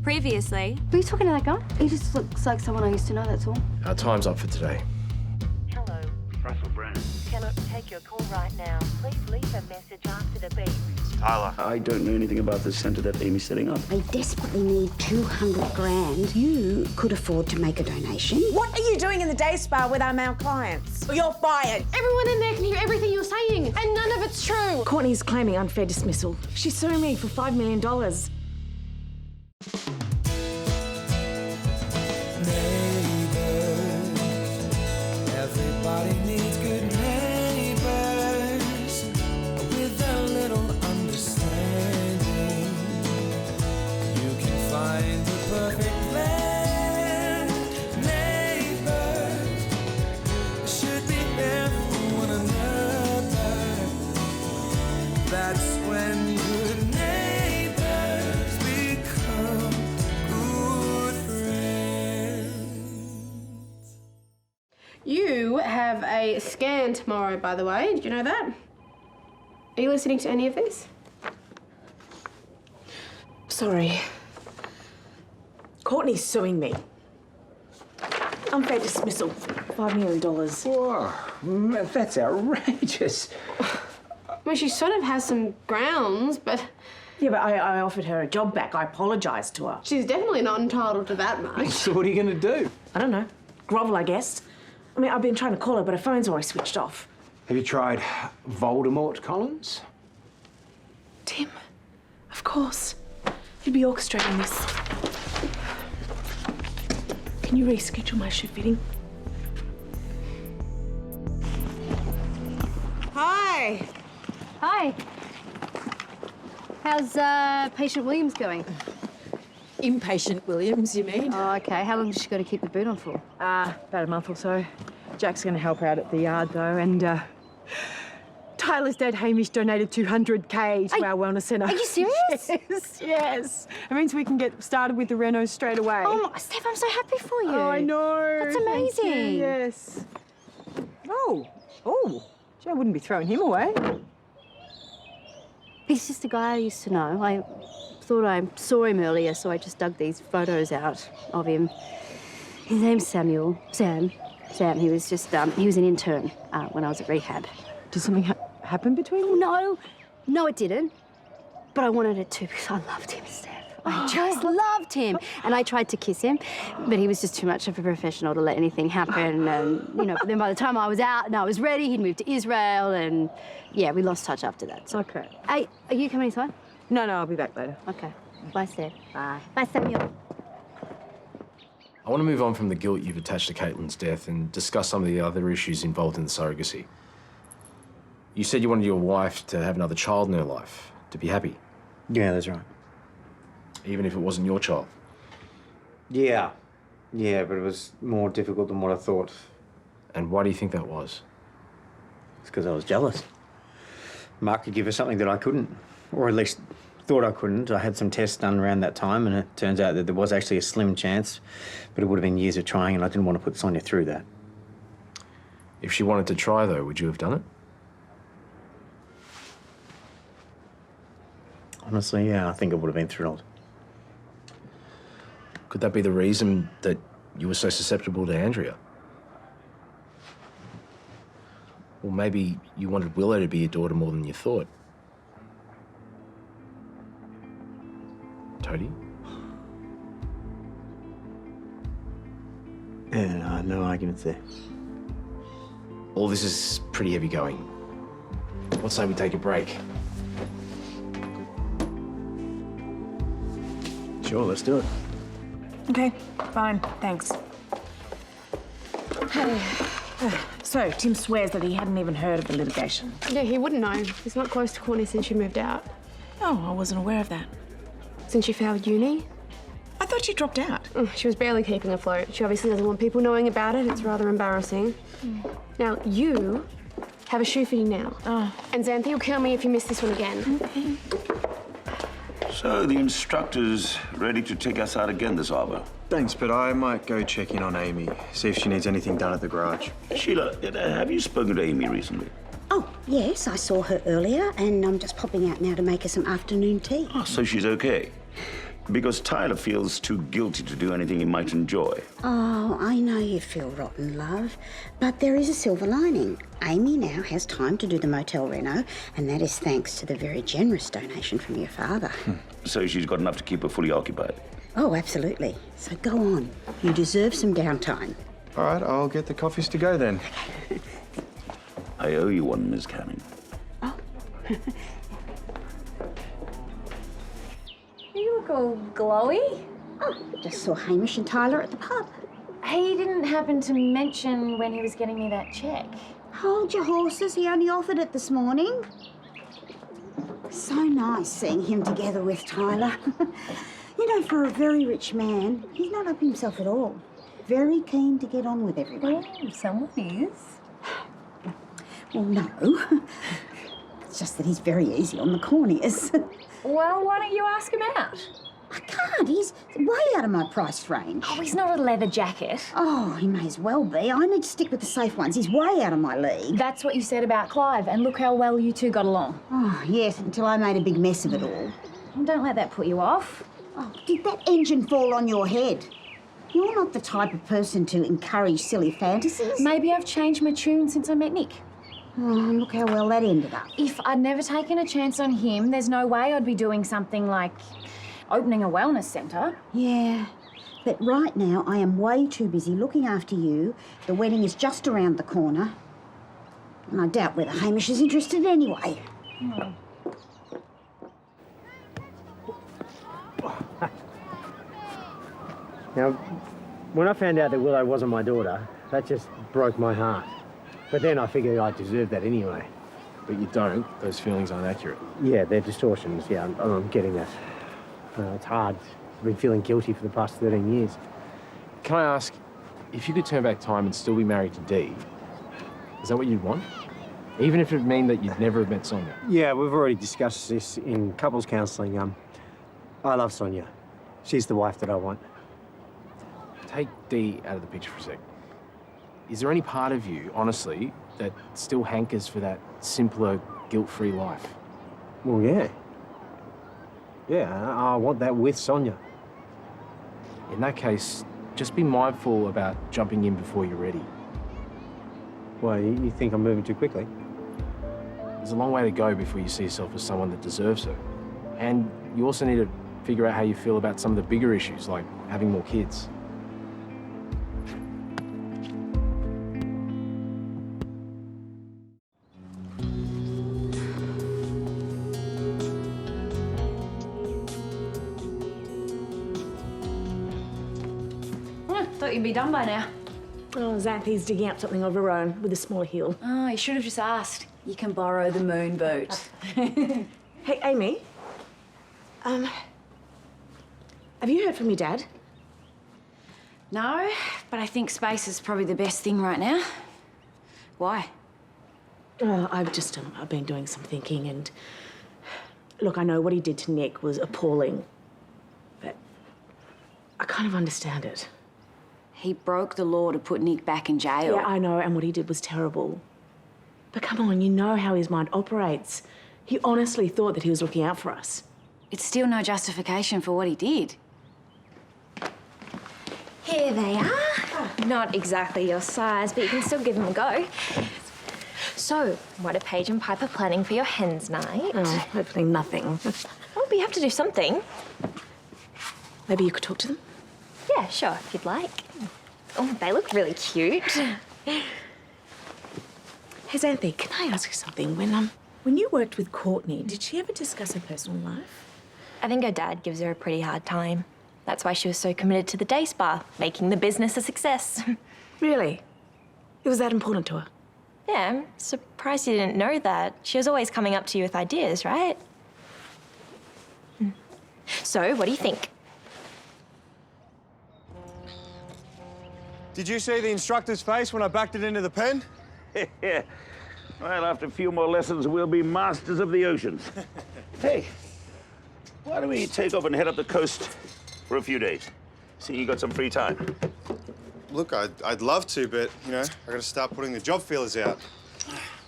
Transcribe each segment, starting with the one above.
Previously. Were you talking to that guy? He just looks like someone I used to know, that's all. Our time's up for today. Hello. Russell Brand. Cannot take your call right now. Please leave a message after the beep. Tyler. I don't know anything about the centre that Amy's setting up. I desperately need 200 grand. You could afford to make a donation. What are you doing in the day spa with our male clients? You're fired. Everyone in there can hear everything you're saying, and none of it's true. Courtney's claiming unfair dismissal. She's suing me for $5 million. Everybody needs good neighbours with a little understanding. You can find the perfect blend. Neighbours should be there for one another. That's when good neighbours become good friends. You have a scan tomorrow, by the way. Did you know that? Are you listening to any of this? Sorry. Courtney's suing me. Unfair dismissal. $5 million. Whoa, that's outrageous. I mean, she sort of has some grounds, but Yeah, but I offered her a job back. I apologised to her. she's definitely not entitled to that much. So what are you going to do? I don't know. Grovel, I guess. I mean, I've been trying to call her, but her phone's always switched off. Have you tried Voldemort Collins? Tim, of course. You'd be orchestrating this. Can you reschedule my shoe fitting? Hi. Hi. How's patient Williams going? Impatient Williams, you mean? Oh, okay. How long has she got to keep the boot on for? About a month or so. Jack's going to help her out at the yard, though, and Tyler's dad, Hamish, donated $200K to our wellness centre. Are you serious? Yes, yes. It means we can get started with the renos straight away. Oh, Steph, I'm so happy for you. Oh, I know. That's Thank you, amazing. yes. Oh, gee, I wouldn't be throwing him away. He's just a guy I used to know. I thought I saw him earlier, so I just dug these photos out of him. His name's Samuel. Sam. He was just, he was an intern when I was at rehab. Did something happen between you? No, it didn't. But I wanted it to because I loved him, Steph. I just loved him. And I tried to kiss him, but he was just too much of a professional to let anything happen. And, you know, but then by the time I was out and I was ready, he'd moved to Israel and, yeah, we lost touch after that. So. Okay. Hey, are you coming inside? No, I'll be back later. Okay. Bye, Steph. Bye. Bye, Samuel. I want to move on from the guilt you've attached to Caitlin's death and discuss some of the other issues involved in the surrogacy. You said you wanted your wife to have another child in her life, to be happy. Yeah, that's right. Even if it wasn't your child. Yeah, but it was more difficult than what I thought. And why do you think that was? It's because I was jealous. Mark could give her something that I couldn't, or at least thought I couldn't. I had some tests done around that time, and it turns out that there was actually a slim chance, but it would have been years of trying, and I didn't want to put Sonya through that. If she wanted to try, though, would you have done it? Honestly, yeah, I think I would have been thrilled. Could that be the reason that you were so susceptible to Andrea? Or maybe you wanted Willow to be your daughter more than you thought. Toadie? Yeah, no arguments there. All this is pretty heavy going. What say we take a break? Sure, let's do it. Okay, fine, thanks. Hey. So, Tim swears that he hadn't even heard of the litigation. Yeah, he wouldn't know. He's not close to Courtney since she moved out. Oh, I wasn't aware of that. Since she failed uni? I thought you dropped out. She was barely keeping afloat. She obviously doesn't want people knowing about it. It's rather embarrassing. Now, you have a shoe fitting now. And Xanthi will kill me if you miss this one again. Okay. So the instructor's ready to take us out again this hour. Thanks, but I might go check in on Amy, see if she needs anything done at the garage. Sheila, have you spoken to Amy recently? Oh, yes, I saw her earlier, and I'm just popping out now to make her some afternoon tea. Oh, so she's okay? Because Tyler feels too guilty to do anything he might enjoy. Oh, I know you feel rotten, love, but there is a silver lining. Amy now has time to do the motel reno, and that is thanks to the very generous donation from your father. So she's got enough to keep her fully occupied. Oh, absolutely. So go on. You deserve some downtime. All right, I'll get the coffees to go then. I owe you one, Miss Canning. Oh. You look all glowy. Oh, just saw Hamish and Tyler at the pub. He didn't happen to mention when he was getting me that check. Hold your horses. He only offered it this morning. So nice seeing him together with Tyler. You know, for a very rich man, he's not up himself at all. Very keen to get on with everyone. Oh, someone is. Well, no. It's just that he's very easy on the corneas. Well, why don't you ask him out? I can't. He's way out of my price range. Oh, he's not a leather jacket. Oh, he may as well be. I need to stick with the safe ones. He's way out of my league. That's what you said about Clive, and look how well you two got along. Oh, yes, until I made a big mess of it all. Well, don't let that put you off. Oh, did that engine fall on your head? You're not the type of person to encourage silly fantasies. Maybe I've changed my tune since I met Nick. Oh, look how well that ended up. If I'd never taken a chance on him, there's no way I'd be doing something like opening a wellness centre. Yeah, but right now I am way too busy looking after you. The wedding is just around the corner. And I doubt whether Hamish is interested anyway. Oh. Now, when I found out that Willow wasn't my daughter, that just broke my heart. But then I figured I deserved that anyway. But you don't. Those feelings aren't accurate. Yeah, they're distortions. Yeah, I'm getting that. It's hard. I've been feeling guilty for the past 13 years. Can I ask, if you could turn back time and still be married to Dee, is that what you'd want? Even if it meant that you'd never have met Sonya? Yeah, we've already discussed this in couples counselling. I love Sonya. She's the wife that I want. Take Dee out of the picture for a sec. Is there any part of you, honestly, that still hankers for that simpler, guilt-free life? Well, yeah. Yeah, I want that with Sonya. In that case, just be mindful about jumping in before you're ready. Why, you think I'm moving too quickly? There's a long way to go before you see yourself as someone that deserves her. And you also need to figure out how you feel about some of the bigger issues, like having more kids. Thought you'd be done by now. Oh, Xanthi's digging up something of her own with a smaller heel. Oh, you should have just asked. You can borrow the moon boot. Hey, Amy. Have you heard from your dad? No, but I think space is probably the best thing right now. Why? I've been doing some thinking and... Look, I know what he did to Nick was appalling, but I kind of understand it. He broke the law to put Nick back in jail. Yeah, I know, and what he did was terrible. But come on, you know how his mind operates. He honestly thought that he was looking out for us. It's still no justification for what he did. Here they are. Not exactly your size, but you can still give them a go. So, what are Paige and Piper planning for your hens night? Oh, hopefully nothing. Oh, but you have to do something. Maybe you could talk to them? Yeah, sure, if you'd like. Oh, they look really cute. Hey, Xanthi, can I ask you something? When you worked with Courtney, did she ever discuss her personal life? I think her dad gives her a pretty hard time. That's why she was so committed to the day spa, making the business a success. Really? It was that important to her? Yeah, I'm surprised you didn't know that. She was always coming up to you with ideas, right? So, what do you think? Did you see the instructor's face when I backed it into the pen? Yeah. Well, after a few more lessons, we'll be masters of the oceans. Hey, why don't we take off and head up the coast for a few days? See, you got some free time. Look, I'd love to, but, you know, I gotta start putting the job feelers out.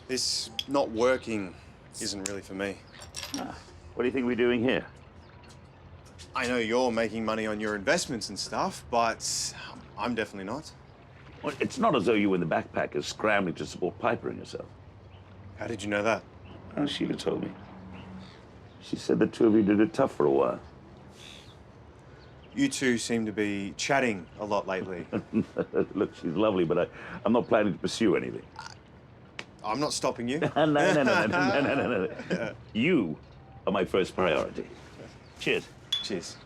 This not working isn't really for me. What do you think we're doing here? I know you're making money on your investments and stuff, but I'm definitely not. Well, it's not as though you were the backpackers scrambling to support Piper and yourself. How did you know that? Oh, Sheila told me. She said the two of you did it tough for a while. You two seem to be chatting a lot lately. Look, she's lovely, but I'm not planning to pursue anything. I'm not stopping you. No. You are my first priority. Cheers. Cheers.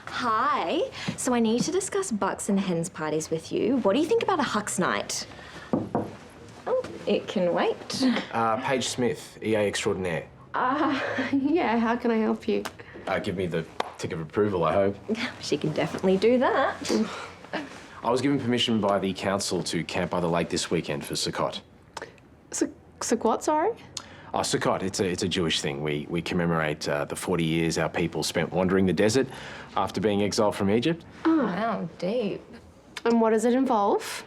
Hi. So I need to discuss bucks and hens parties with you. What do you think about a Hucks night? Oh, it can wait. Paige Smith, EA extraordinaire. Yeah, how can I help you? Give me the tick of approval, I hope. She can definitely do that. I was given permission by the council to camp by the lake this weekend for Sukkot. What, sorry? Oh, Sukkot, it's a Jewish thing. We commemorate the 40 years our people spent wandering the desert after being exiled from Egypt. Oh, wow, deep. And what does it involve?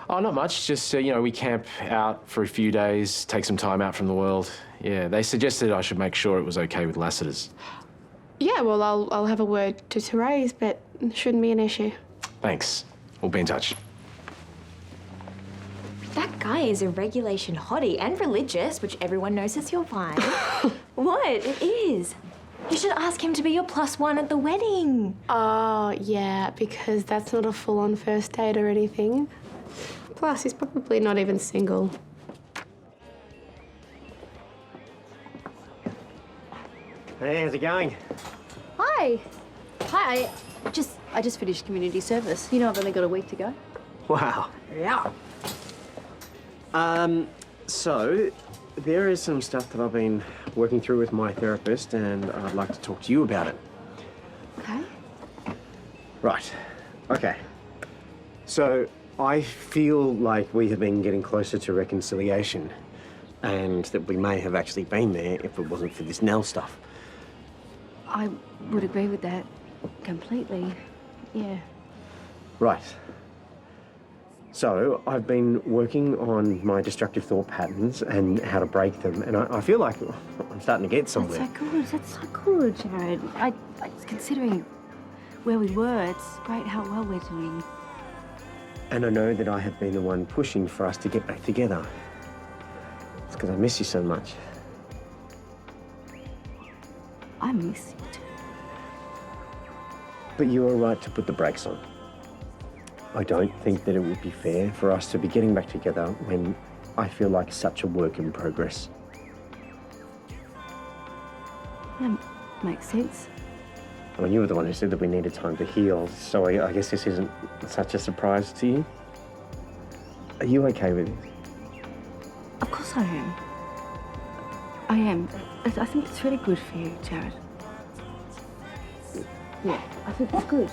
Oh, not much. Just, we camp out for a few days, take some time out from the world. Yeah, they suggested I should make sure it was okay with Lassiter's. Yeah, well, I'll have a word to Terese, but it shouldn't be an issue. Thanks. We'll be in touch. That guy is a regulation hottie and religious, which everyone knows is your vibe. What? It is. You should ask him to be your +1 at the wedding. Oh, yeah, because that's not a full-on first date or anything. Plus, he's probably not even single. Hey, how's it going? Hi. Hi, I just finished community service. You know, I've only got a week to go. Wow. Yeah. So there is some stuff that I've been working through with my therapist, and I'd like to talk to you about it. Okay. Right. Okay. So I feel like we have been getting closer to reconciliation, and that we may have actually been there if it wasn't for this Nell stuff. I would agree with that completely. Yeah. Right. So I've been working on my destructive thought patterns and how to break them, and I feel like I'm starting to get somewhere. That's so good, Jared. Considering where we were, it's great how well we're doing. And I know that I have been the one pushing for us to get back together. It's because I miss you so much. I miss you too. But you are right to put the brakes on. I don't think that it would be fair for us to be getting back together when I feel like such a work in progress. That makes sense. I mean, you were the one who said that we needed time to heal, so I guess this isn't such a surprise to you. Are you okay with this? Of course I am. I am. I think it's really good for you, Jared. Yeah, I think it's good.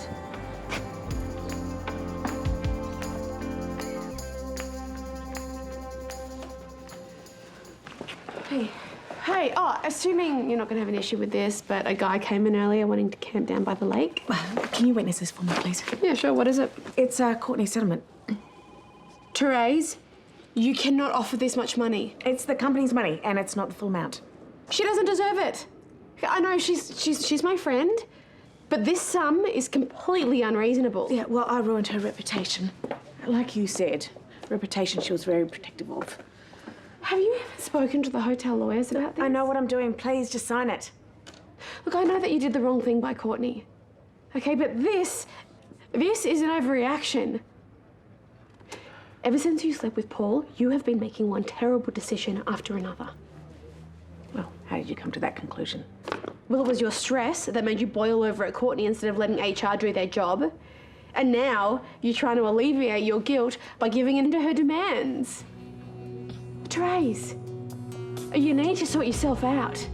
Hey, assuming you're not going to have an issue with this, but a guy came in earlier wanting to camp down by the lake. Can you witness this for me, please? Yeah, sure. What is it? It's Courtney's settlement. Terese, you cannot offer this much money. It's the company's money, and it's not the full amount. She doesn't deserve it. I know she's my friend, but this sum is completely unreasonable. Yeah, well, I ruined her reputation. Like you said, reputation she was very protective of. Have you ever spoken to the hotel lawyers about this? I know what I'm doing. Please, just sign it. Look, I know that you did the wrong thing by Courtney. Okay, but this is an overreaction. Ever since you slept with Paul, you have been making one terrible decision after another. Well, how did you come to that conclusion? Well, it was your stress that made you boil over at Courtney instead of letting HR do their job. And now you're trying to alleviate your guilt by giving in to her demands. Terese, you need to sort yourself out.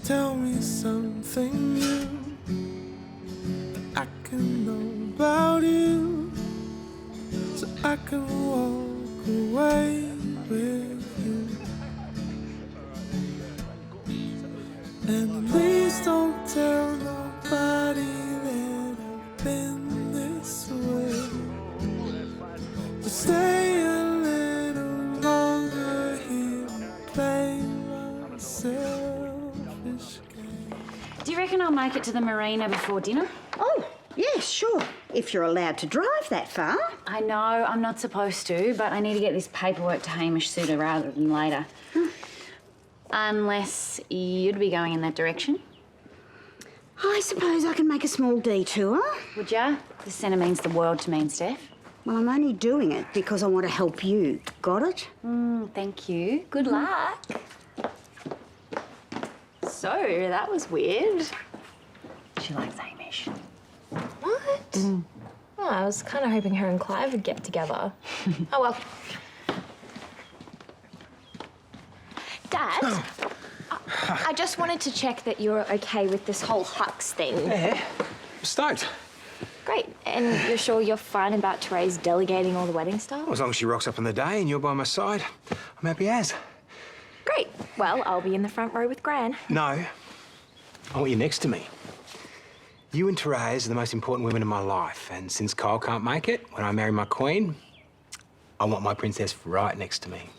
Tell me something new. I can know about you, so I can walk away with you. And please don't tell nobody that I've been this way. Just stay reckon I'll make it to the marina before dinner? Oh, yeah, sure. If you're allowed to drive that far. I know I'm not supposed to, but I need to get this paperwork to Hamish sooner rather than later. Unless you'd be going in that direction. I suppose I can make a small detour. Would ya? This centre means the world to me and Steph. Well, I'm only doing it because I want to help you. Got it? Thank you. Good luck. So, that was weird. She likes Hamish. What? Oh, I was kind of hoping her and Clive would get together. Oh, well. Dad, I just wanted to check that you're okay with this whole Hux thing. Yeah, stoked. Great. And you're sure you're fine about Terese delegating all the wedding stuff? Well, as long as she rocks up on the day and you're by my side, I'm happy as. Great. Well, I'll be in the front row with Gran. No, I want you next to me. You and Terese are the most important women in my life, and since Kyle can't make it, when I marry my queen, I want my princess right next to me.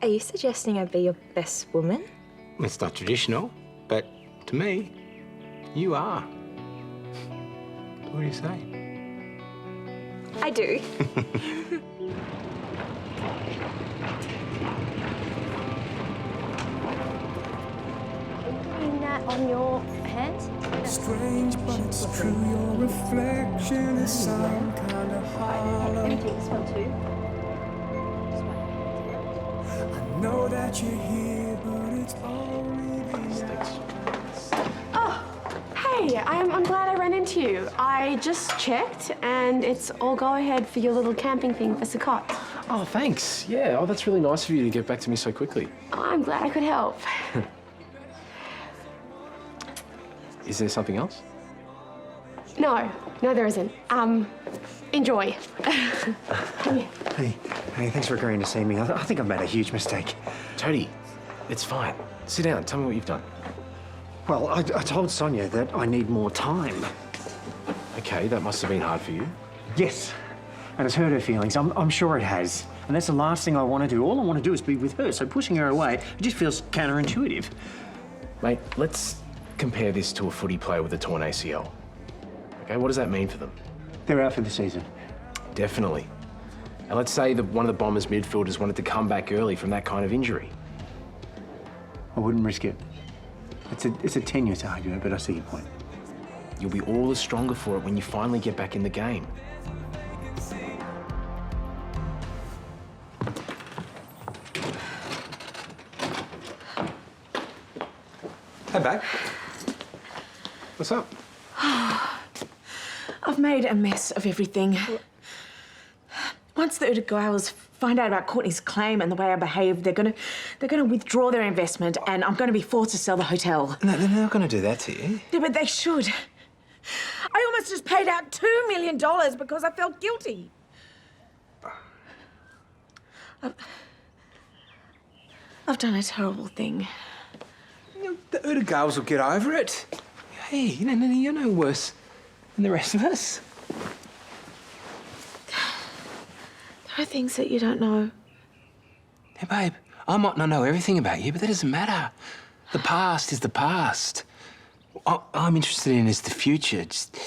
Are you suggesting I be your best woman? It's not traditional, but to me, you are. What do you say? I do. Doing that on your hands? Strange, but it's true. Your reflection is some kind of hollow. Let me take this one too. I know that you're here, but it's only Hey, I'm glad I ran into you. I just checked, and it's all go ahead for your little camping thing for Sukkot. Oh, thanks. Yeah, oh, that's really nice of you to get back to me so quickly. Oh, I'm glad I could help. Is there something else? No, there isn't. Enjoy. Hey, thanks for agreeing to see me. I think I've made a huge mistake. Toadie, it's fine. Sit down. Tell me what you've done. Well, I told Sonya that I need more time. Okay, that must have been hard for you. Yes, and it's hurt her feelings. I'm sure it has. And that's the last thing I want to do. All I want to do is be with her, so pushing her away, it just feels counterintuitive. Mate, let's compare this to a footy player with a torn ACL. Okay, what does that mean for them? They're out for the season. Definitely. And let's say that one of the Bombers' midfielders wanted to come back early from that kind of injury. I wouldn't risk it. It's a tenuous argument, but I see your point. You'll be all the stronger for it when you finally get back in the game. Hey, babe. What's up? I've made a mess of everything. Once the Uda girls find out about Courtney's claim and the way I behaved, they're gonna withdraw their investment, and I'm gonna be forced to sell the hotel. No, they're not going to do that to you. Yeah, but they should. I almost just paid out $2 million because I felt guilty. I've done a terrible thing. The Uda girls will get over it. Hey, you're no worse than the rest of us. There are things that you don't know. Hey, babe, I might not know everything about you, but that doesn't matter. The past is the past. What I'm interested in is the future. Just,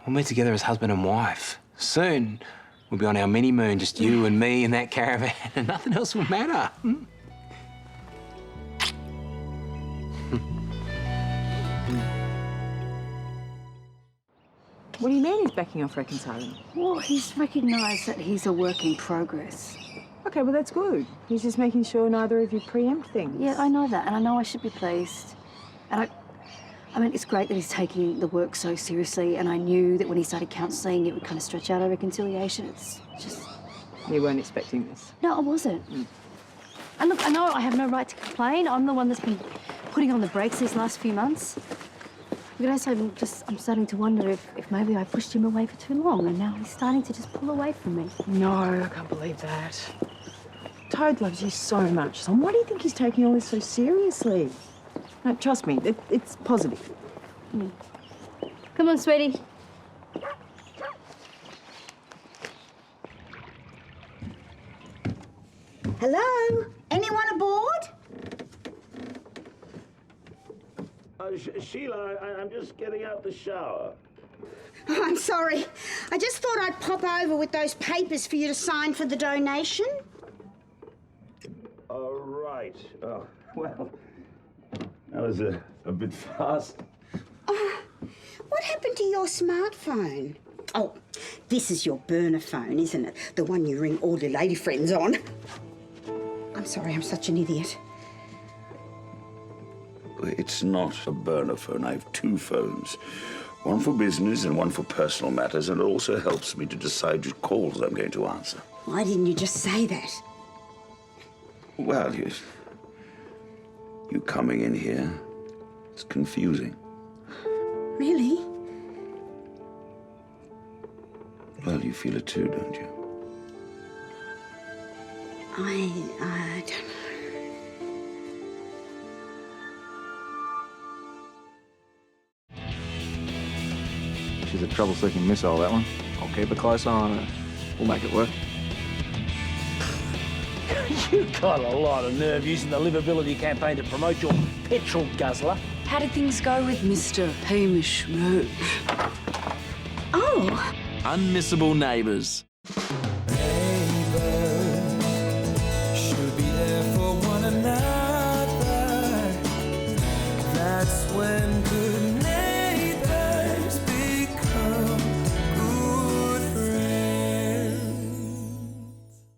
we'll meet together as husband and wife. Soon, we'll be on our mini moon, just you and me in that caravan, and nothing else will matter. What do you mean he's backing off reconciling? Well, he's recognised that he's a work in progress. Okay, well, that's good. He's just making sure neither of you preempt things. Yeah, I know that, and I know I should be pleased. And I mean, it's great that he's taking the work so seriously, and I knew that when he started counselling, it would kind of stretch out our reconciliation. It's just... You weren't expecting this? No, I wasn't. And look, I know I have no right to complain. I'm the one that's been putting on the brakes these last few months. But I say I'm starting to wonder if maybe I pushed him away for too long, and now he's starting to just pull away from me. No, I can't believe that. Toad loves you so much, Son. Why do you think he's taking all this so seriously? No, trust me, it's positive. Come on, sweetie. Hello? Anyone aboard? Sheila, I'm just getting out the shower. Oh, I'm sorry. I just thought I'd pop over with those papers for you to sign for the donation. All right. Oh, well, that was a bit fast. Oh, what happened to your smartphone? Oh, this is your burner phone, isn't it? The one you ring all your lady friends on. I'm sorry, I'm such an idiot. It's not a burner phone. I have two phones. One for business and one for personal matters, and it also helps me to decide which calls I'm going to answer. Why didn't you just say that? Well, you coming in here, it's confusing. Really? Well, you feel it too, don't you? I don't know. She's a trouble-seeking missile, that one. I'll keep a close eye on her. We'll make it work. You've got a lot of nerve using the livability campaign to promote your petrol guzzler. How did things go with Mr. Hamish Roach? Oh! Unmissable Neighbours.